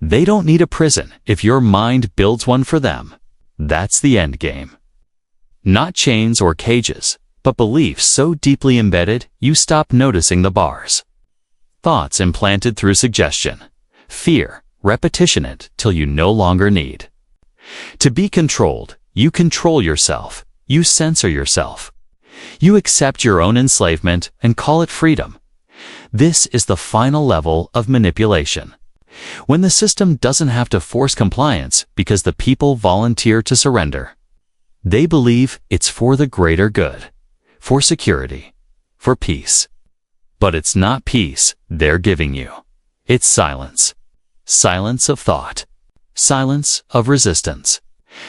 They don't need a prison if your mind builds one for them. That's the end game. Not chains or cages, but beliefs so deeply embedded you stop noticing the bars. Thoughts implanted through suggestion. Fear, repetition it till you no longer need. To be controlled, you control yourself. You censor yourself. You accept your own enslavement and call it freedom. This is the final level of manipulation. When the system doesn't have to force compliance because the people volunteer to surrender. They believe it's for the greater good, for security, for peace. But it's not peace they're giving you. It's silence. Silence of thought. Silence of resistance.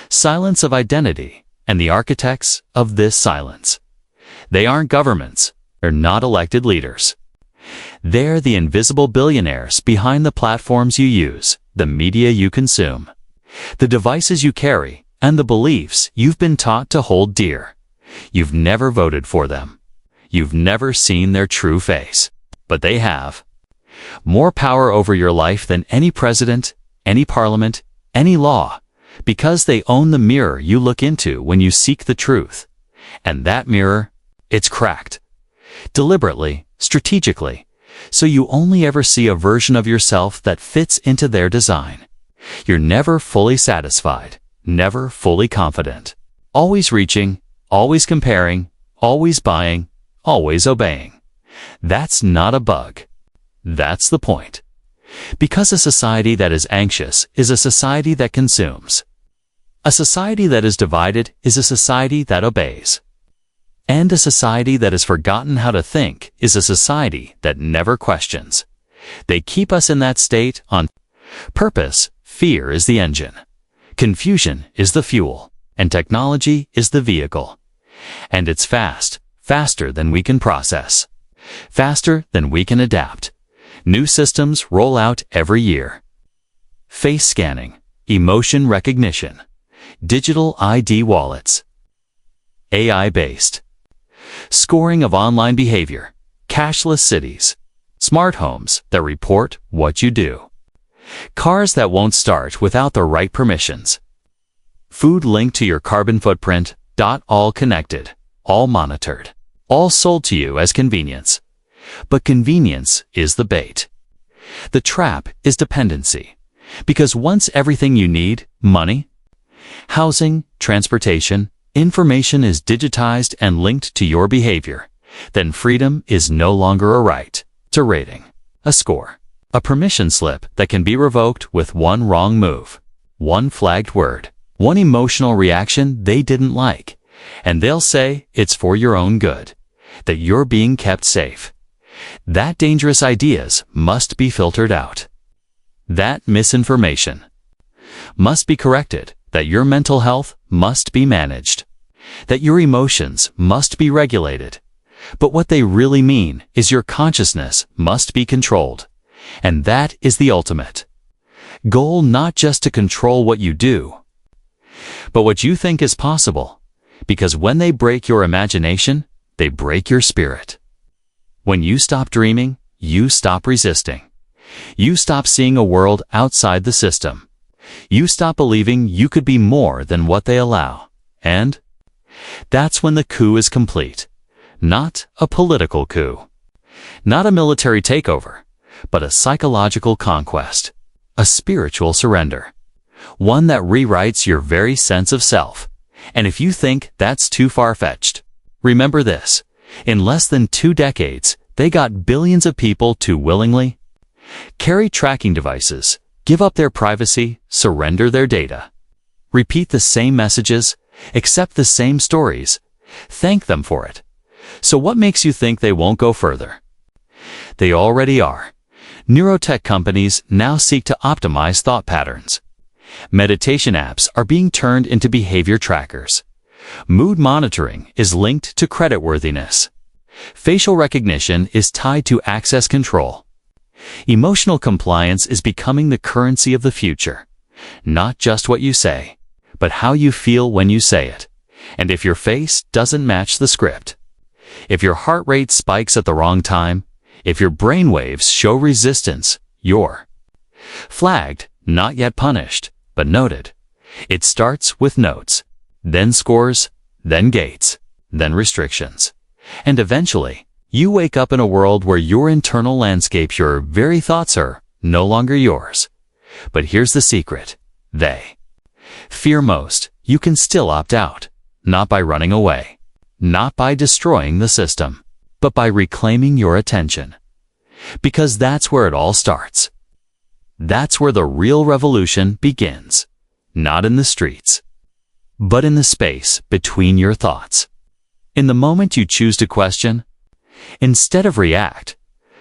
Silence of identity, and the architects of this silence. They aren't governments. They're not elected leaders. They're the invisible billionaires behind the platforms you use, the media you consume, the devices you carry, and the beliefs you've been taught to hold dear. You've never voted for them. You've never seen their true face. But they have. More power over your life than any president, any parliament, any law, because they own the mirror you look into when you seek the truth. And that mirror, it's cracked. Deliberately, strategically, so you only ever see a version of yourself that fits into their design. You're never fully satisfied, never fully confident. Always reaching, always comparing, always buying, always obeying. That's not a bug. That's the point. Because a society that is anxious is a society that consumes. A society that is divided is a society that obeys. And a society that has forgotten how to think is a society that never questions. They keep us in that state on purpose. Fear is the engine. Confusion is the fuel. And technology is the vehicle. And it's fast, faster than we can process. Faster than we can adapt. New systems roll out every year. Face scanning, emotion recognition, digital ID wallets, AI-based, scoring of online behavior, cashless cities, smart homes that report what you do, cars that won't start without the right permissions, food linked to your carbon footprint, all connected, all monitored, all sold to you as convenience. But convenience is the bait. The trap is dependency. Because once everything you need, money, housing, transportation, information is digitized and linked to your behavior, then freedom is no longer a right. It's a rating, a score, a permission slip that can be revoked with one wrong move, one flagged word, one emotional reaction they didn't like, and they'll say it's for your own good, that you're being kept safe. That dangerous ideas must be filtered out. That misinformation must be corrected, that your mental health must be managed, that your emotions must be regulated. But what they really mean is your consciousness must be controlled. And that is the ultimate goal, not just to control what you do, but what you think is possible. Because when they break your imagination, they break your spirit. When you stop dreaming, you stop resisting. You stop seeing a world outside the system. You stop believing you could be more than what they allow. And that's when the coup is complete. Not a political coup. Not a military takeover, but a psychological conquest. A spiritual surrender. One that rewrites your very sense of self. And if you think that's too far-fetched, remember this. In less than 2 decades, they got billions of people to willingly carry tracking devices, give up their privacy, surrender their data, repeat the same messages, accept the same stories, thank them for it. So what makes you think they won't go further? They already are. Neurotech companies now seek to optimize thought patterns. Meditation apps are being turned into behavior trackers. Mood monitoring is linked to creditworthiness. Facial recognition is tied to access control. Emotional compliance is becoming the currency of the future. Not just what you say, but how you feel when you say it. And if your face doesn't match the script, if your heart rate spikes at the wrong time, if your brainwaves show resistance, you're flagged, not yet punished, but noted. It starts with notes, then scores, then gates, then restrictions. And eventually, you wake up in a world where your internal landscape, your very thoughts are no longer yours. But here's the secret. They fear most. You can still opt out, not by running away, not by destroying the system, but by reclaiming your attention. Because that's where it all starts. That's where the real revolution begins. Not in the streets, but in the space between your thoughts. In the moment you choose to question, instead of react,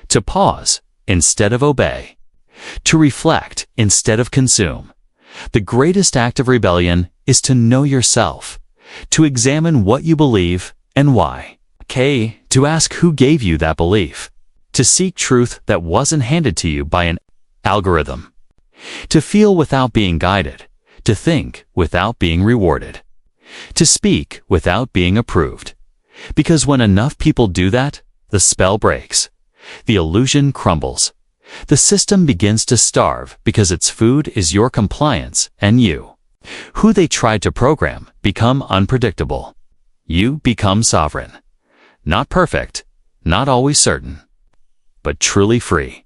to pause instead of obey, to reflect instead of consume. The greatest act of rebellion is to know yourself, to examine what you believe and why. To ask who gave you that belief, to seek truth that wasn't handed to you by an algorithm, to feel without being guided, to think without being rewarded, to speak without being approved. Because when enough people do that, the spell breaks, the illusion crumbles. The system begins to starve because its food is your compliance and you. Who they tried to program become unpredictable. You become sovereign. Not perfect, not always certain, but truly free.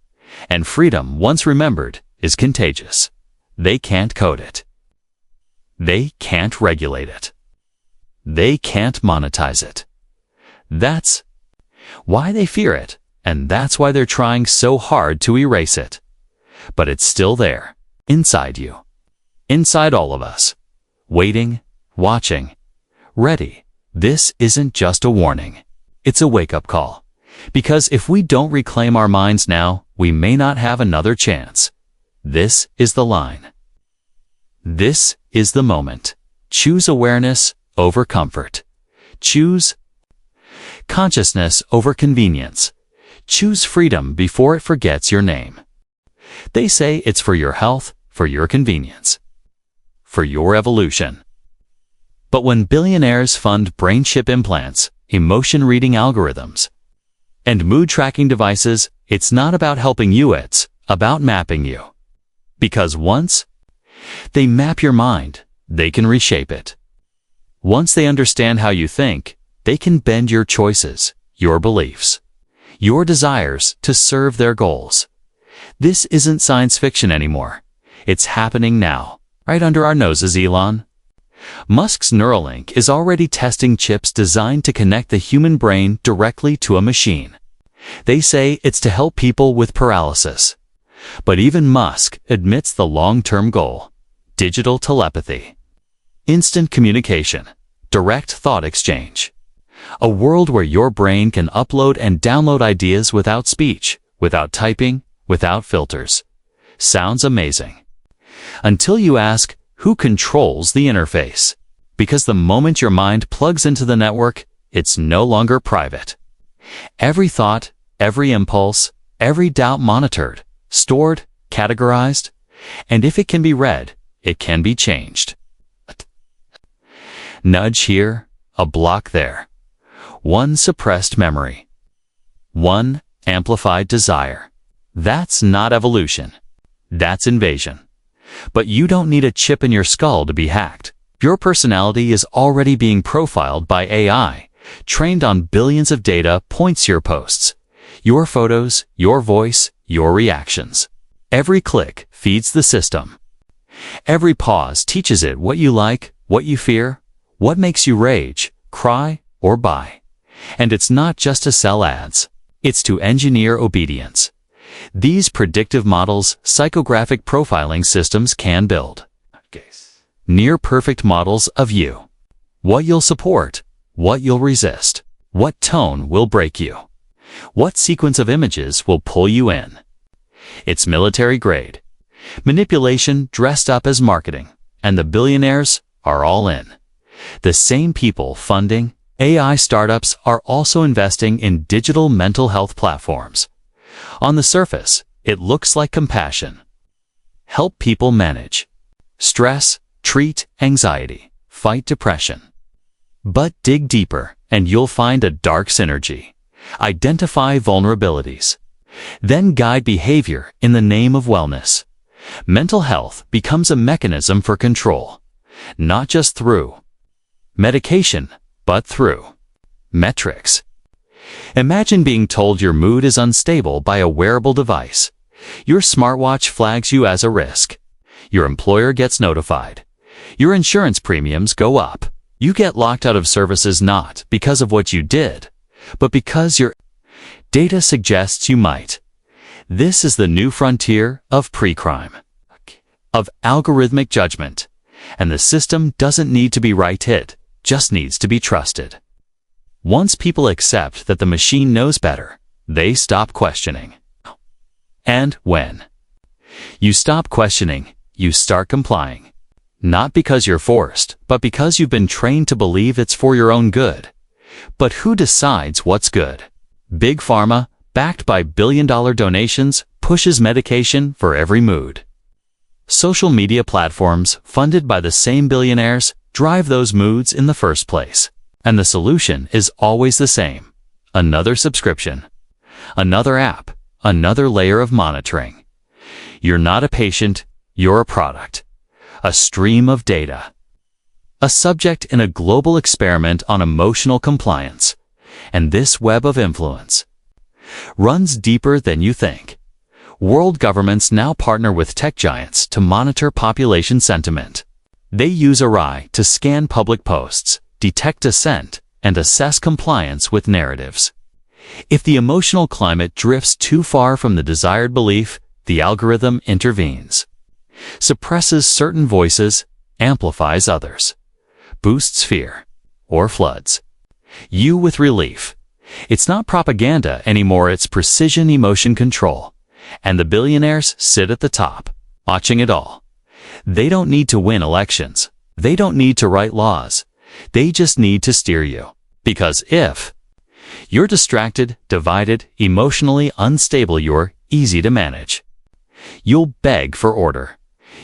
And freedom, once remembered, is contagious. They can't code it. They can't regulate it. They can't monetize it. That's why they fear it, and that's why they're trying so hard to erase it. But it's still there, inside you, inside all of us, waiting, watching, ready. This isn't just a warning. It's a wake-up call. Because if we don't reclaim our minds now, we may not have another chance. This is the line. This is the moment. Choose awareness over comfort. Choose consciousness over convenience. Choose freedom before it forgets your name. They say it's for your health, for your convenience, for your evolution. But when billionaires fund brain chip implants, emotion reading algorithms, and mood tracking devices, it's not about helping you, it's about mapping you. Because once they map your mind, they can reshape it. Once they understand how you think, they can bend your choices, your beliefs, your desires to serve their goals. This isn't science fiction anymore. It's happening now, right under our noses, Elon. Musk's Neuralink is already testing chips designed to connect the human brain directly to a machine. They say it's to help people with paralysis. But even Musk admits the long-term goal: digital telepathy, instant communication, direct thought exchange. A world where your brain can upload and download ideas without speech, without typing, without filters. Sounds amazing. Until you ask, who controls the interface? Because the moment your mind plugs into the network, it's no longer private. Every thought, every impulse, every doubt monitored, stored, categorized, and if it can be read, it can be changed. Nudge here, a block there. One suppressed memory. One amplified desire. That's not evolution. That's invasion. But you don't need a chip in your skull to be hacked. Your personality is already being profiled by AI, trained on billions of data points your posts, your photos, your voice, your reactions. Every click feeds the system. Every pause teaches it what you like, what you fear, what makes you rage, cry, or buy. And it's not just to sell ads. It's to engineer obedience. These predictive models, psychographic profiling systems can build near-perfect models of you. What you'll support, what you'll resist, what tone will break you, what sequence of images will pull you in. It's military grade. Manipulation dressed up as marketing, and the billionaires are all in. The same people funding AI startups are also investing in digital mental health platforms. On the surface, it looks like compassion. Help people manage stress, treat anxiety, fight depression. But dig deeper, and you'll find a dark synergy. Identify vulnerabilities. Then guide behavior in the name of wellness. Mental health becomes a mechanism for control, not just through medication, but through metrics. Imagine being told your mood is unstable by a wearable device. Your smartwatch flags you as a risk. Your employer gets notified. Your insurance premiums go up. You get locked out of services not because of what you did, but because your data suggests you might. This is the new frontier of pre-crime, of algorithmic judgment, and the system doesn't need to be right, it just needs to be trusted. Once people accept that the machine knows better, they stop questioning. And when you stop questioning, you start complying. Not because you're forced, but because you've been trained to believe it's for your own good. But who decides what's good? Big Pharma, backed by billion-dollar donations, pushes medication for every mood. Social media platforms, funded by the same billionaires, drive those moods in the first place. And the solution is always the same. Another subscription. Another app. Another layer of monitoring. You're not a patient, you're a product. A stream of data. A subject in a global experiment on emotional compliance. And this web of influence runs deeper than you think. World governments now partner with tech giants to monitor population sentiment. They use AI to scan public posts, detect dissent, and assess compliance with narratives. If the emotional climate drifts too far from the desired belief, the algorithm intervenes. Suppresses certain voices, amplifies others. Boosts fear, or floods you with relief. It's not propaganda anymore, it's precision emotion control. And the billionaires sit at the top, watching it all. They don't need to win elections. They don't need to write laws. They just need to steer you. Because if you're distracted, divided, emotionally unstable, you're easy to manage. You'll beg for order.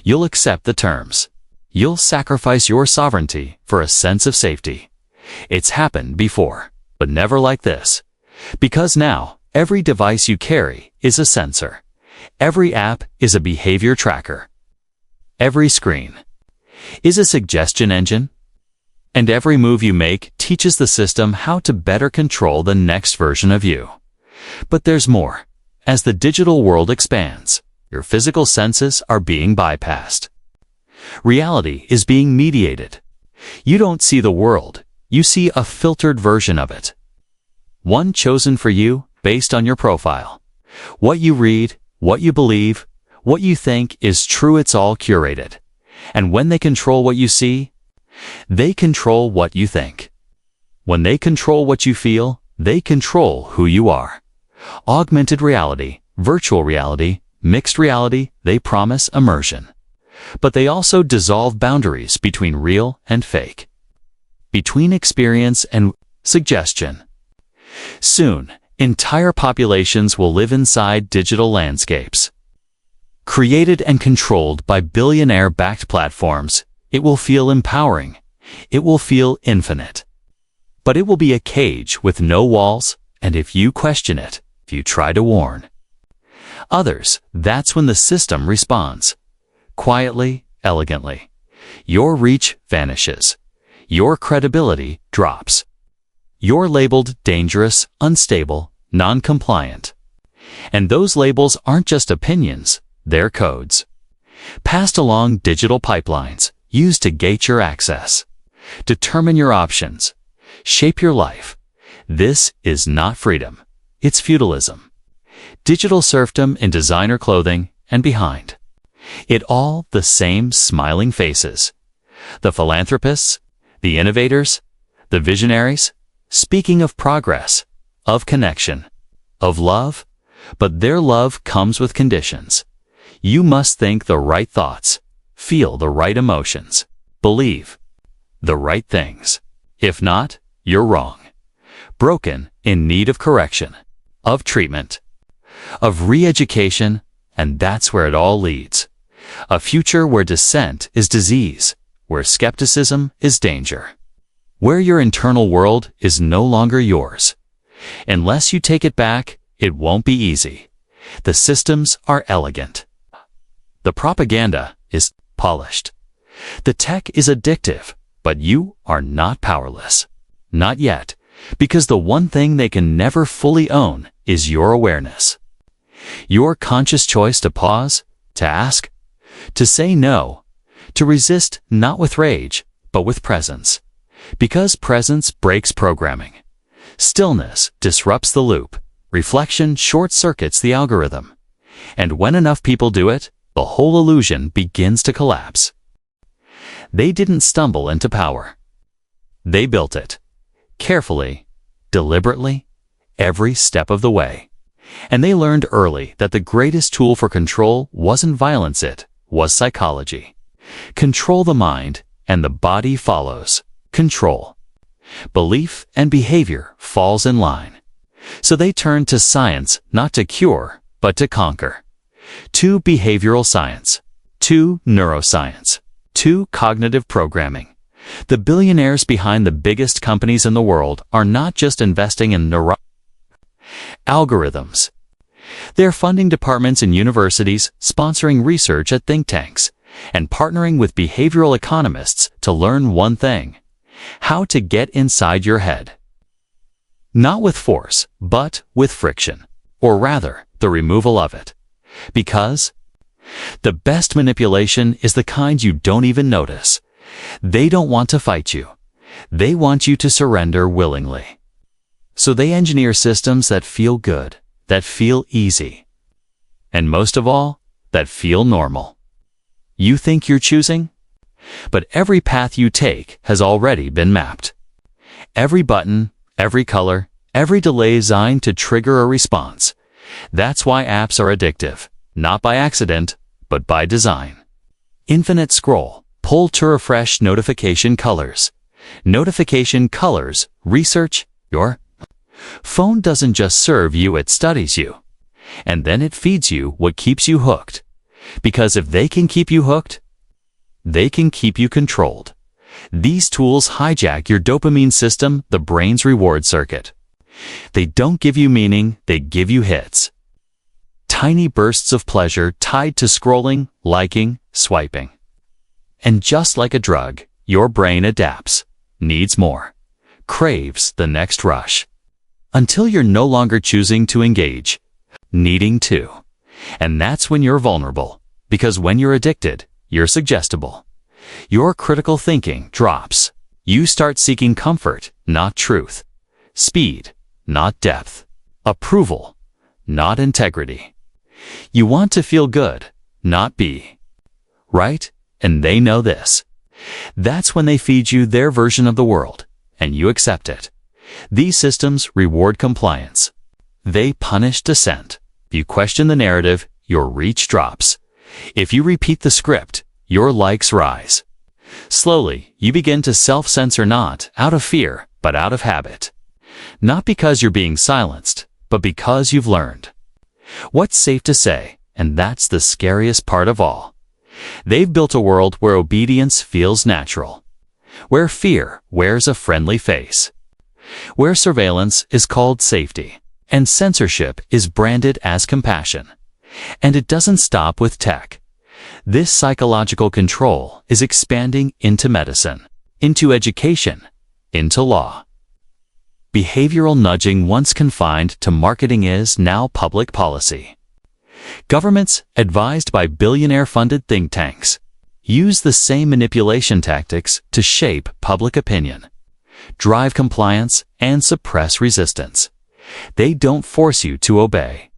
You'll accept the terms. You'll sacrifice your sovereignty for a sense of safety. It's happened before, but never like this. Because now, every device you carry is a sensor. Every app is a behavior tracker. Every screen is a suggestion engine. And every move you make teaches the system how to better control the next version of you. But there's more. As the digital world expands, your physical senses are being bypassed. Reality is being mediated. You don't see the world. You see a filtered version of it. One chosen for you based on your profile. What you read, what you believe, what you think is true, it's all curated. And when they control what you see, they control what you think. When they control what you feel, they control who you are. Augmented reality, virtual reality, mixed reality, they promise immersion. But they also dissolve boundaries between real and fake. Between experience and suggestion. Soon, entire populations will live inside digital landscapes. Created and controlled by billionaire-backed platforms, it will feel empowering. It will feel infinite. But it will be a cage with no walls, and if you question it, if you try to warn others, that's when the system responds. Quietly, elegantly. Your reach vanishes. Your credibility drops. You're labeled dangerous, unstable, non-compliant. And those labels aren't just opinions, they're codes. Passed along digital pipelines, used to gate your access, determine your options, shape your life. This is not freedom, it's feudalism. Digital serfdom in designer clothing and behind it all the same smiling faces. The philanthropists, the innovators, the visionaries, speaking of progress, of connection, of love, but their love comes with conditions. You must think the right thoughts, feel the right emotions, believe the right things. If not, you're wrong. Broken, in need of correction, of treatment, of re-education, and that's where it all leads. A future where dissent is disease, where skepticism is danger, where your internal world is no longer yours. Unless you take it back, it won't be easy. The systems are elegant. The propaganda is polished. The tech is addictive, but you are not powerless. Not yet, because the one thing they can never fully own is your awareness. Your conscious choice to pause, to ask, to say no, to resist not with rage, but with presence. Because presence breaks programming. Stillness disrupts the loop. Reflection short-circuits the algorithm. And when enough people do it, the whole illusion begins to collapse. They didn't stumble into power. They built it. Carefully, deliberately, every step of the way. And they learned early that the greatest tool for control wasn't violence, it was psychology. Control the mind, and the body follows. Control. Belief and behavior falls in line. So they turned to science not to cure, but to conquer. To behavioral science. To neuroscience. To cognitive programming. The billionaires behind the biggest companies in the world are not just investing in algorithms. They're funding departments in universities, sponsoring research at think tanks, and partnering with behavioral economists to learn one thing: how to get inside your head. Not with force, but with friction, or rather, the removal of it. Because the best manipulation is the kind you don't even notice. They don't want to fight you. They want you to surrender willingly. So they engineer systems that feel good, that feel easy, and most of all, that feel normal. You think you're choosing? But every path you take has already been mapped. Every button, every color, every delay is designed to trigger a response. That's why apps are addictive, not by accident, but by design. Infinite scroll, pull to refresh notification colors. Notification colors, research, your phone doesn't just serve you, it studies you. And then it feeds you what keeps you hooked. Because if they can keep you hooked, they can keep you controlled. These tools hijack your dopamine system, the brain's reward circuit. They don't give you meaning, they give you hits. Tiny bursts of pleasure tied to scrolling, liking, swiping. And just like a drug, your brain adapts, needs more, craves the next rush. Until you're no longer choosing to engage, needing to. And that's when you're vulnerable, because when you're addicted, you're suggestible. Your critical thinking drops. You start seeking comfort, not truth. Speed, not depth. Approval, not integrity. You want to feel good, not be. Right? And they know this. That's when they feed you their version of the world, and you accept it. These systems reward compliance. They punish dissent. If you question the narrative, your reach drops. If you repeat the script, your likes rise. Slowly, you begin to self-censor, not out of fear, but out of habit. Not because you're being silenced, but because you've learned what's safe to say, and that's the scariest part of all. They've built a world where obedience feels natural, where fear wears a friendly face, where surveillance is called safety, and censorship is branded as compassion. And it doesn't stop with tech. This psychological control is expanding into medicine, into education, into law. Behavioral nudging, once confined to marketing, is now public policy. Governments, advised by billionaire-funded think tanks, use the same manipulation tactics to shape public opinion, drive compliance, and suppress resistance. They don't force you to obey.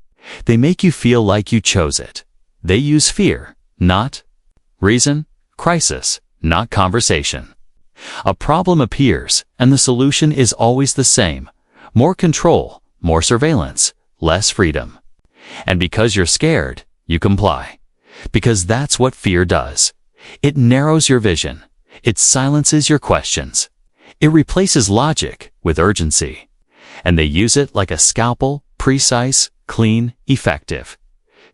They make you feel like you chose it. They use fear, not reason, crisis, not conversation. A problem appears, and the solution is always the same: more control, more surveillance, less freedom. And because you're scared, you comply. Because that's what fear does. It narrows your vision. It silences your questions. It replaces logic with urgency. And they use it like a scalpel: precise, clean, effective.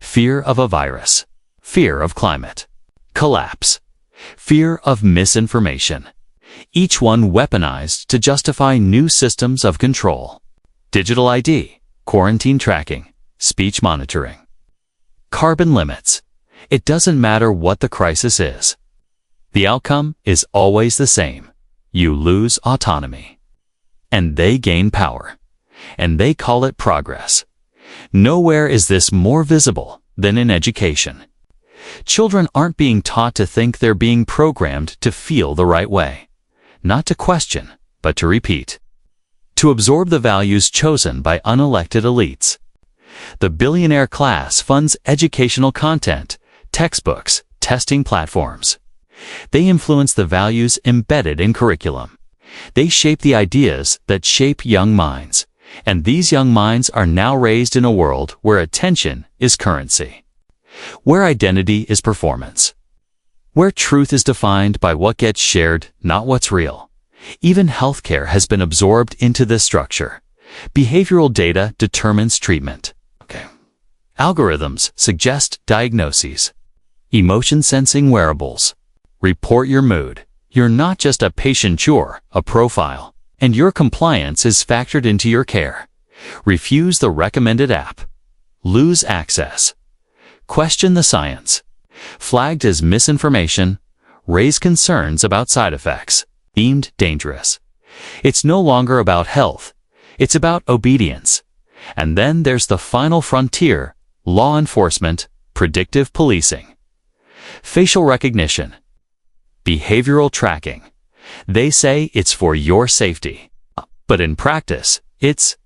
Fear of a virus. Fear of climate collapse. Fear of misinformation. Each one weaponized to justify new systems of control. Digital ID, quarantine tracking, speech monitoring. Carbon limits. It doesn't matter what the crisis is. The outcome is always the same. You lose autonomy. And they gain power. And they call it progress. Nowhere is this more visible than in education. Children aren't being taught to think, they're being programmed to feel the right way. Not to question, but to repeat. To absorb the values chosen by unelected elites. The Billionaire class funds educational content, textbooks, testing platforms. They influence the values embedded in curriculum. They shape the ideas that shape young minds. And these young minds are now raised in a world where attention is currency. Where identity is performance. Where truth is defined by what gets shared, not what's real. Even healthcare has been absorbed into this structure. Behavioral data determines treatment. Algorithms suggest diagnoses. Emotion sensing wearables. Report your mood. You're not just a patient, you're a profile. And your compliance is factored into your care. Refuse the recommended app. Lose access. Question the science. Flagged as misinformation. Raise concerns about side effects. Deemed dangerous. It's no longer about health. It's about obedience. And then there's the final frontier, law enforcement, predictive policing. Facial recognition. Behavioral tracking. They say it's for your safety. But in practice, it's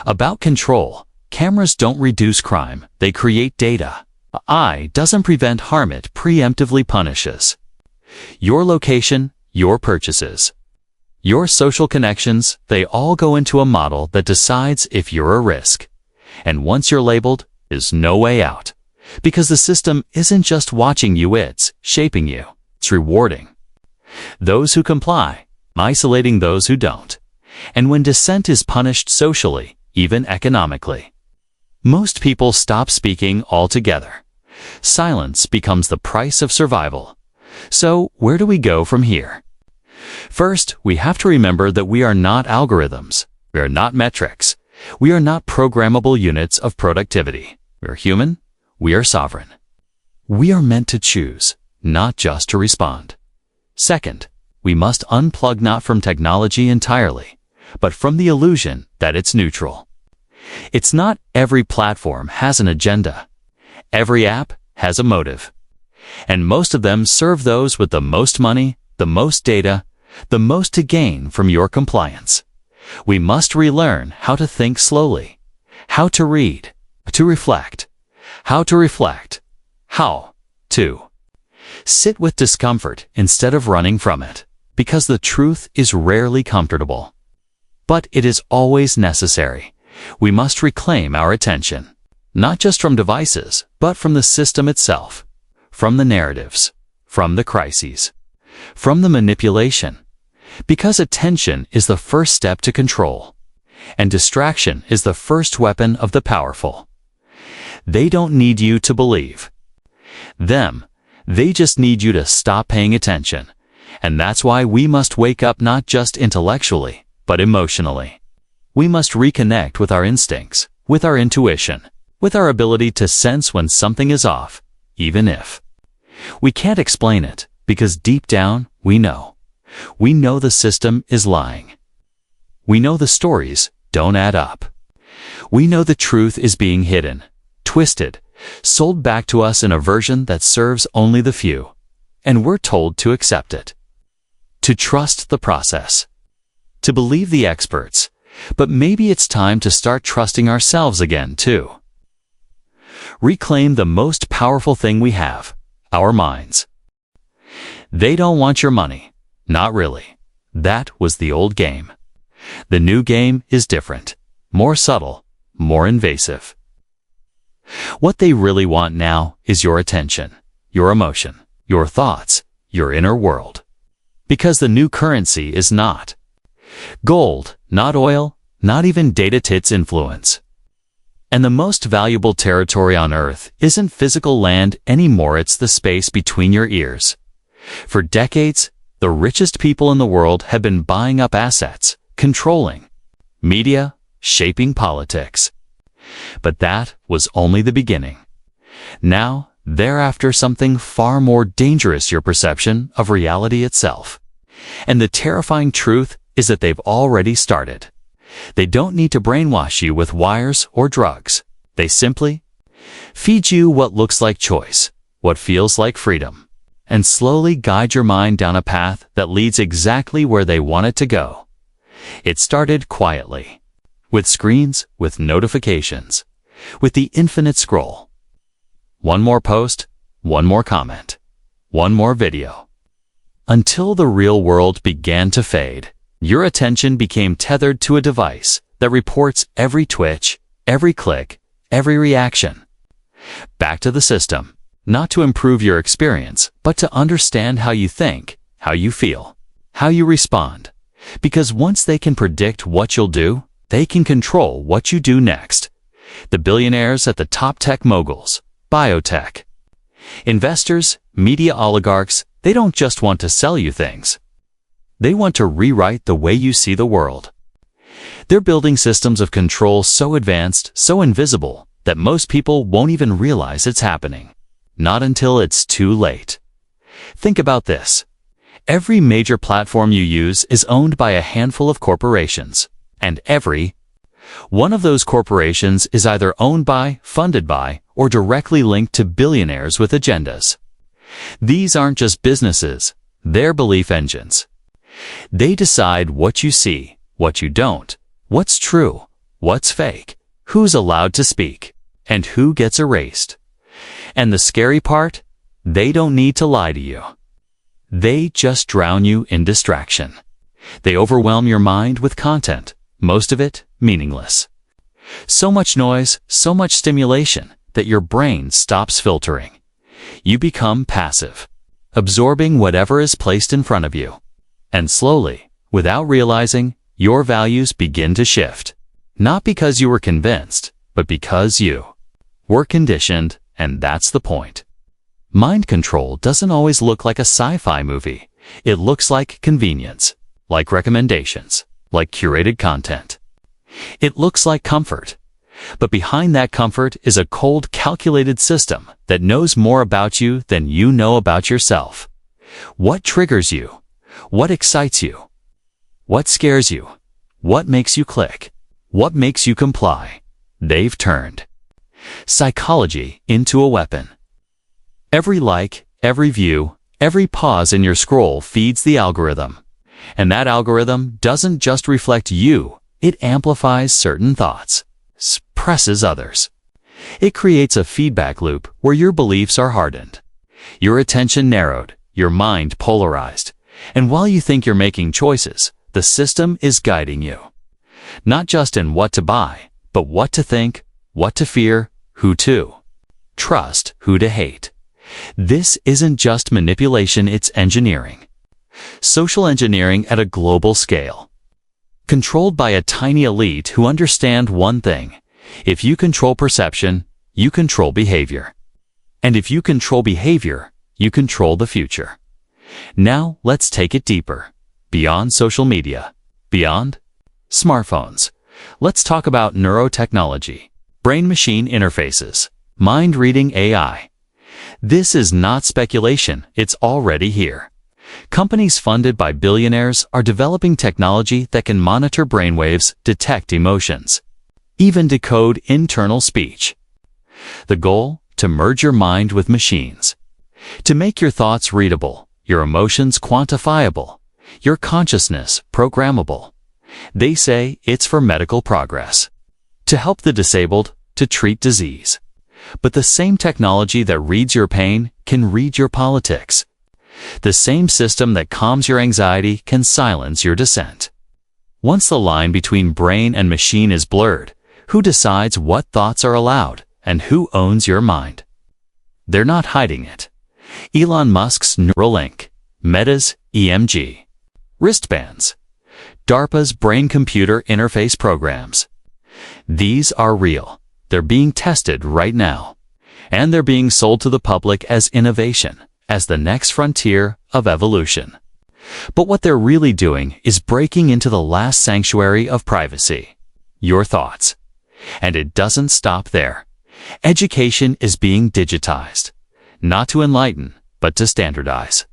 about control. Cameras don't reduce crime, they create data. AI doesn't prevent harm, it preemptively punishes. Your location, your purchases. Your social connections, they all go into a model that decides if you're a risk. And once you're labeled, there's no way out. Because the system isn't just watching you, it's shaping you. It's rewarding those who comply, isolating those who don't. And when dissent is punished socially, even economically, most people stop speaking altogether. Silence becomes the price of survival. So, where do we go from here? First, we have to remember that we are not algorithms. We are not metrics. We are not programmable units of productivity. We are human. We are sovereign. We are meant to choose, not just to respond. Second, we must unplug not from technology entirely, but from the illusion that it's neutral. It's not every platform has an agenda. Every app has a motive. And most of them serve those with the most money, the most data, the most to gain from your compliance. We must relearn how to think slowly, how to read, to reflect, how to sit with discomfort instead of running from it, because the truth is rarely comfortable. But it is always necessary. We must reclaim our attention, not just from devices, but from the system itself, from the narratives, from the crises, from the manipulation. Because attention is the first step to control, and distraction is the first weapon of the powerful. They don't need you to believe them. They just need you to stop paying attention. And that's why we must wake up not just intellectually, but emotionally. We must reconnect with our instincts, with our intuition, with our ability to sense when something is off, even if we can't explain it, because deep down, we know. We know the system is lying. We know the stories don't add up. We know the truth is being hidden, twisted, sold back to us in a version that serves only the few. And we're told to accept it. To trust the process. To believe the experts. But maybe it's time to start trusting ourselves again, too. Reclaim the most powerful thing we have, our minds. They don't want your money. Not really. That was the old game. The new game is different, more subtle, more invasive. What they really want now is your attention, your emotion, your thoughts, your inner world. Because the new currency is not gold, not oil, not even data tits influence. And the most valuable territory on earth isn't physical land anymore, it's the space between your ears. For decades, the richest people in the world have been buying up assets, controlling media, shaping politics. But that was only the beginning. Now, They're after something far more dangerous: your perception of reality itself. And the terrifying truth is that they've already started. They don't need to brainwash you with wires or drugs. They simply feed you what looks like choice, what feels like freedom, and slowly guide your mind down a path that leads exactly where they want it to go. It started quietly, with screens, with notifications, with the infinite scroll. One more post, one more comment, one more video. Until the real world began to fade, your attention became tethered to a device that reports every twitch, every click, every reaction. Back to the system, not to improve your experience, but to understand how you think, how you feel, how you respond. Because once they can predict what you'll do, they can control what you do next. The billionaires at the top, tech moguls, biotech, investors, media oligarchs, they don't just want to sell you things. They want to rewrite the way you see the world. They're building systems of control so advanced, so invisible, that most people won't even realize it's happening. Not until it's too late. Think about this. Every major platform you use is owned by a handful of corporations, and every one of those corporations is either owned by, funded by, or directly linked to billionaires with agendas. These aren't just businesses, they're belief engines. They decide what you see, what you don't, what's true, what's fake, who's allowed to speak, and who gets erased. And the scary part? They don't need to lie to you. They just drown you in distraction. They overwhelm your mind with content, most of it meaningless. So much noise, so much stimulation, that your brain stops filtering. You become passive, absorbing whatever is placed in front of you. And slowly, without realizing, your values begin to shift. Not because you were convinced, but because you were conditioned, and that's the point. Mind control doesn't always look like a sci-fi movie. It looks like convenience, like recommendations, like curated content. It looks like comfort. But behind that comfort is a cold, calculated system that knows more about you than you know about yourself. What triggers you? What excites you? What scares you? What makes you click? What makes you comply? They've turned psychology into a weapon. Every like, every view, every pause in your scroll feeds the algorithm. And that algorithm doesn't just reflect you, it amplifies certain thoughts, suppresses others. It creates a feedback loop where your beliefs are hardened, your attention narrowed, your mind polarized. And while you think you're making choices, the system is guiding you. Not just in what to buy, but what to think, what to fear, who to trust, who to hate. This isn't just manipulation, it's engineering. Social engineering at a global scale. Controlled by a tiny elite who understand one thing. If you control perception, you control behavior. And if you control behavior, you control the future. Now let's take it deeper. Beyond social media. Beyond smartphones. Let's talk about neurotechnology. Brain-machine interfaces. Mind-reading AI. This is not speculation, it's already here. Companies funded by billionaires are developing technology that can monitor brainwaves, detect emotions, even decode internal speech. The goal? To merge your mind with machines. To make your thoughts readable, your emotions quantifiable, your consciousness programmable. They say it's for medical progress. To help the disabled, to treat disease. But the same technology that reads your pain can read your politics. The same system that calms your anxiety can silence your dissent. Once the line between brain and machine is blurred, who decides what thoughts are allowed and who owns your mind? They're not hiding it. Elon Musk's Neuralink, Meta's EMG, wristbands, DARPA's brain-computer interface programs. These are real. They're being tested right now. And they're being sold to the public as innovation, as the next frontier of evolution. But what they're really doing is breaking into the last sanctuary of privacy, your thoughts. And it doesn't stop there. Education is being digitized. not to enlighten, but to standardize.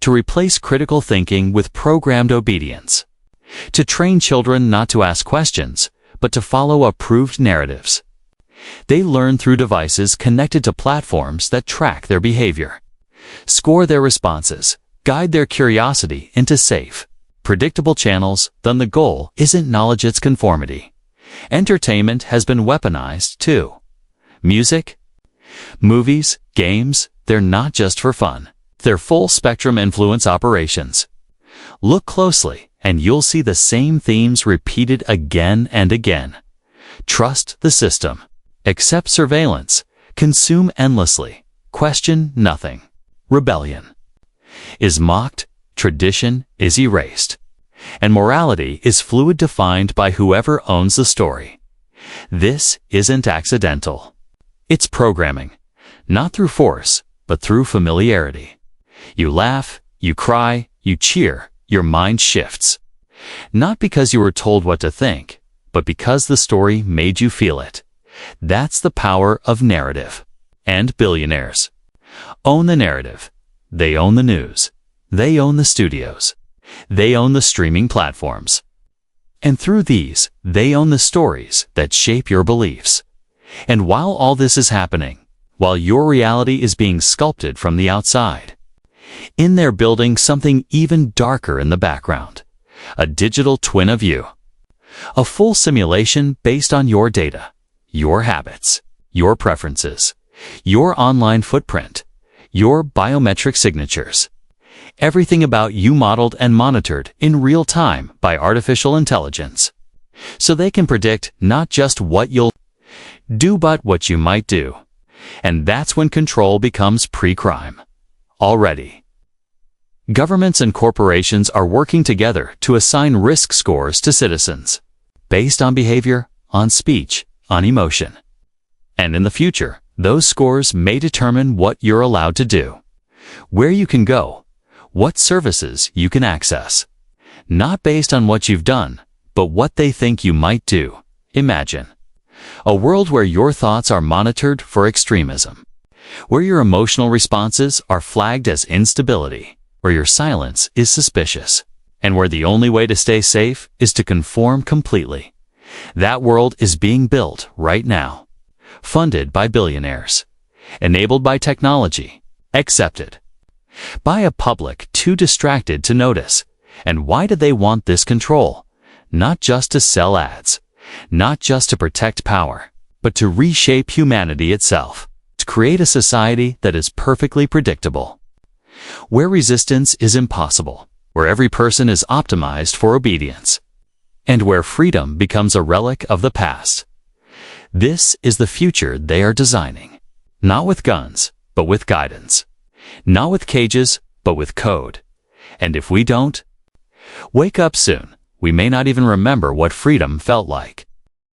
To replace critical thinking with programmed obedience. To train children not to ask questions, but to follow approved narratives. They learn through devices connected to platforms that track their behavior, score their responses, guide their curiosity into safe, predictable channels. Then the goal isn't knowledge, it's conformity. Entertainment has been weaponized too. Music, movies, games, they're not just for fun. They're full-spectrum influence operations. Look closely, and you'll see the same themes repeated again and again. Trust the system. Accept surveillance. Consume endlessly. Question nothing. Rebellion is mocked, tradition is erased, and morality is fluid, defined by whoever owns the story. This isn't accidental. It's programming, not through force, but through familiarity. You laugh, you cry, you cheer, your mind shifts. Not because you were told what to think, but because the story made you feel it. That's the power of narrative. And billionaires own the narrative. They own the news. They own the studios. They own the streaming platforms. And through these, they own the stories that shape your beliefs. And while all this is happening, while your reality is being sculpted from the outside, in there building something even darker in the background, a digital twin of you. A full simulation based on your data, your habits, your preferences, your online footprint, your biometric signatures. Everything about you modeled and monitored in real time by artificial intelligence. So they can predict not just what you'll do, but what you might do. And that's when control becomes pre-crime. Already. Governments and corporations are working together to assign risk scores to citizens, based on behavior, on speech, on emotion. And in the future, those scores may determine what you're allowed to do, where you can go, what services you can access. Not based on what you've done, but what they think you might do. Imagine a world where your thoughts are monitored for extremism, where your emotional responses are flagged as instability, where your silence is suspicious, and where the only way to stay safe is to conform completely. That world is being built right now, funded by billionaires, enabled by technology, accepted by a public too distracted to notice. And why do they want this control? Not just to sell ads, not just to protect power, but to reshape humanity itself, to create a society that is perfectly predictable, where resistance is impossible, where every person is optimized for obedience, and where freedom becomes a relic of the past. This is the future they are designing, not with guns, but with guidance, not with cages, but with code. And if we don't wake up soon, we may not even remember what freedom felt like.